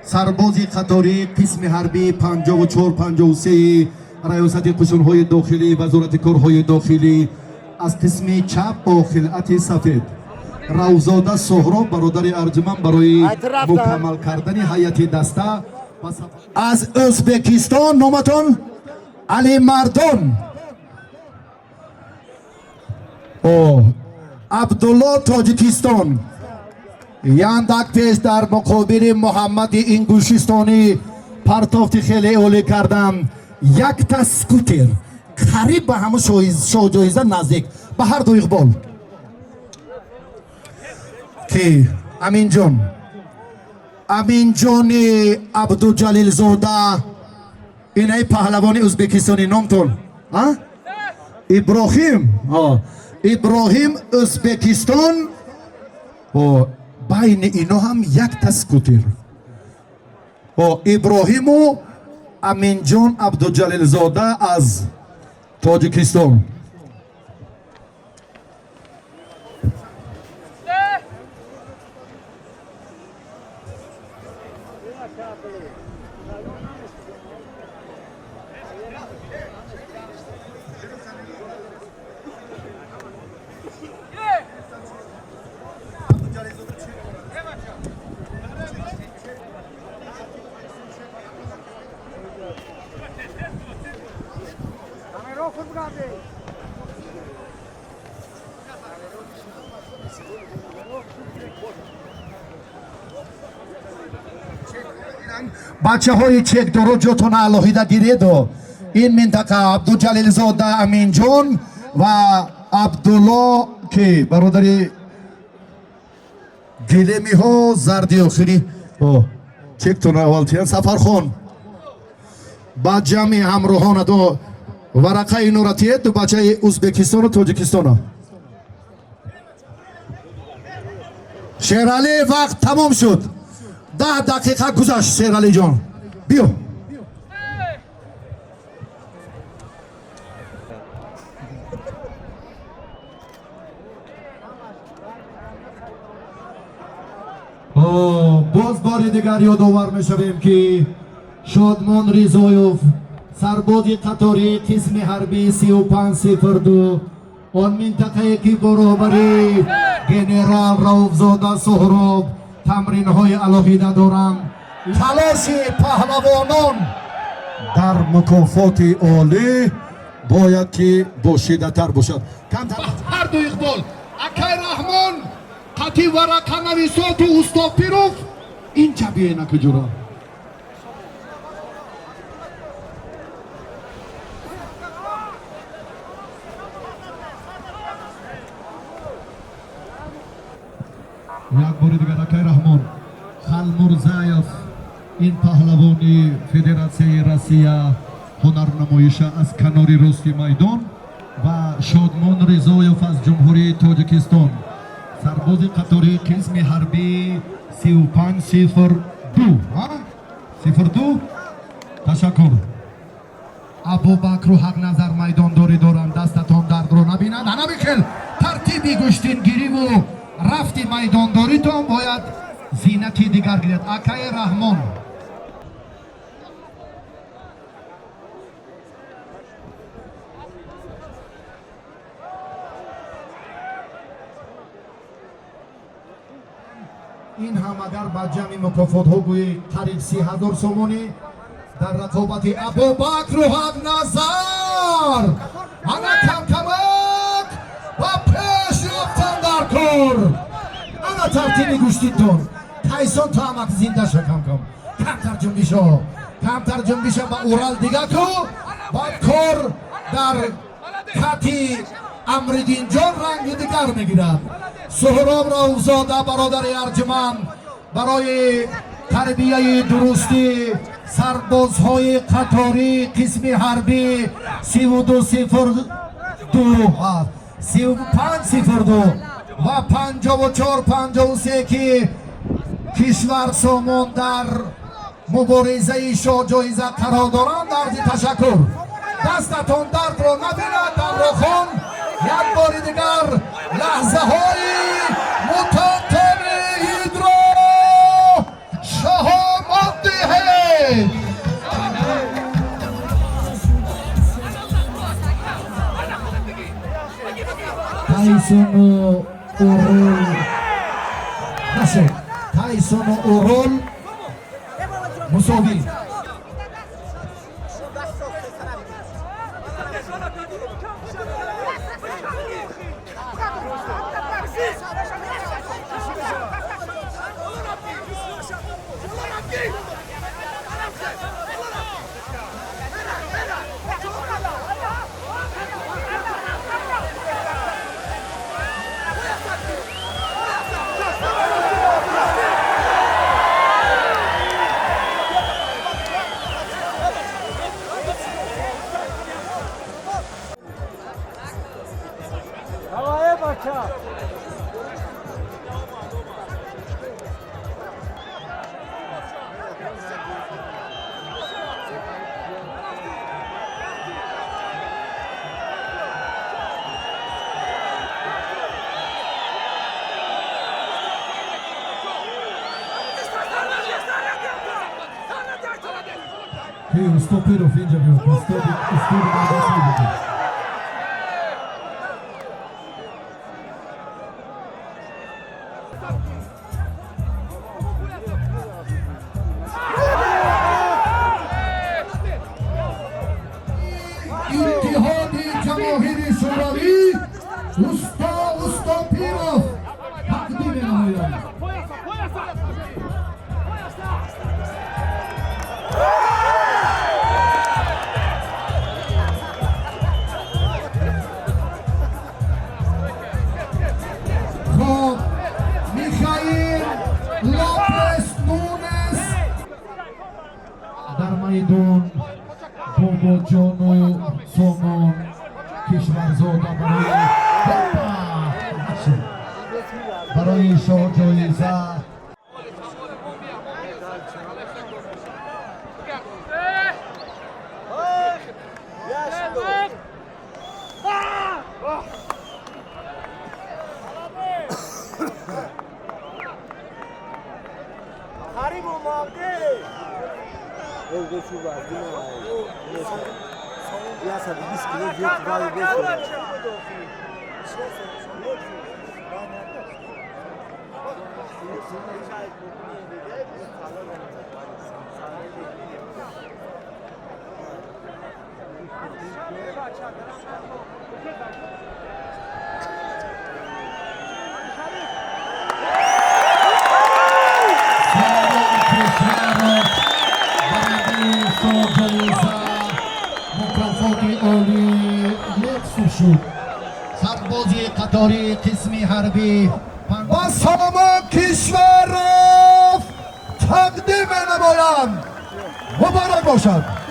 سربازی قطاری قسم حربی 54-53 ریاست قشون‌های داخلی وزارت کارهای داخلی از قسم چپ با خلعت سفید روزاده سهراب برادر ارجمند برای مکمل کردن هیئت دسته از ازبکستان نامتون علی مردان عبدالله تاجیکستان یندک پیش در مقابل محمد انگوشستانی پرتافت خیلی اولی کردم یک تا سکوتر قریب به همه شاجایزه نزدیک به هر دو اقبال که امین جان عبدالجلیل زاده اینه پهلوانی ازبکستانی نامتون ابراهیم ازبکستان بین اینا هم یک تا سکوتر ابراهیم و امین جان عبدالجلیل زاده از تاجیکستان بچه های چک درو جاتون الهیده گیرید این منطقه عبدالجلیل زاده امین جان و عبدالله که برادر گلمی ها زردی آخری چک تون اولتیان سفر خون با جمعی همراهان دو ورقه نورتیه دو بچه ازبکستان و تاجیکستان شیرالی وقت تمام شد 10 دقیقه گذشت شیرالی جان بیو باز بار دیگر یادآور میشویم که شادمان رضایف سرباز قطاری قسم حربی 3502 آن منطقه که برابری گنرال رؤوفزاده سهراب تمرین های الهیده دارند تلاش پهلوانان در مکافات عالی باید که با شدت‌تر باشد هر دو اقبال اکای رحمان قطی ورقه نویسات و استاد پیروف اینجا بیاینا که جورا یک بار دیگر اکای رحمان خلمرزایف این پهلوانی فدراسیون روسیه هنرنمایش از کناری راستی میدان و شادمان رضایف از جمهوری تاجیکستان سرباز قطاری قسم حربی 3502 تشکر ابوبکر و حق نظر میدان دارند دستتان درد رو نبینند نمیخل ترتیبی گشتین گیری و رفتی میدانداری تان باید زینتی دیگر گیرد اکای رحمان این هم اگر با جمع مکافات ها گویی قریب 30,000 سومانی در رقابت ابوبکر و حق نظر انا کم کمک و پیش رفتن در کار انا ترتیبی گوشتیتون تایسون تا همک زنده شا کمتر جنبی شا با اورال دیگه کو باید کار در خطی امردین جان رنگ دیگر میگیرد سهراب رؤوفزاده برادر ارجمند برای تربیه درستی سربازهای قطاری قسم حربی 3502 و 54-53 که کشور سامان در مبارزه شاجایزه قرار دارند عرض تشکر دستتان درد را نبیند در راخان یک بار دیگر لحظه های متقابل را شهامت تایسون اورول نشه تایسون اورول مساوی. Havaya baka. O stopeiro ofende a meu pastor, o estudo da nossa. İttihadi Cemahiri Şuravi Usta Pirov takdim ediyor. خب میخائیل لوپس نونس در میدان باباجان و سامان کشورزاده برای شاه جایزه Harim olmadı. Evde şu var, değil mi? Ya sen biz kilo yok, var yok. سربازی قطاری قسمی حربی با سامان کشورزاده تقدیم نمایند. مبارک باشد.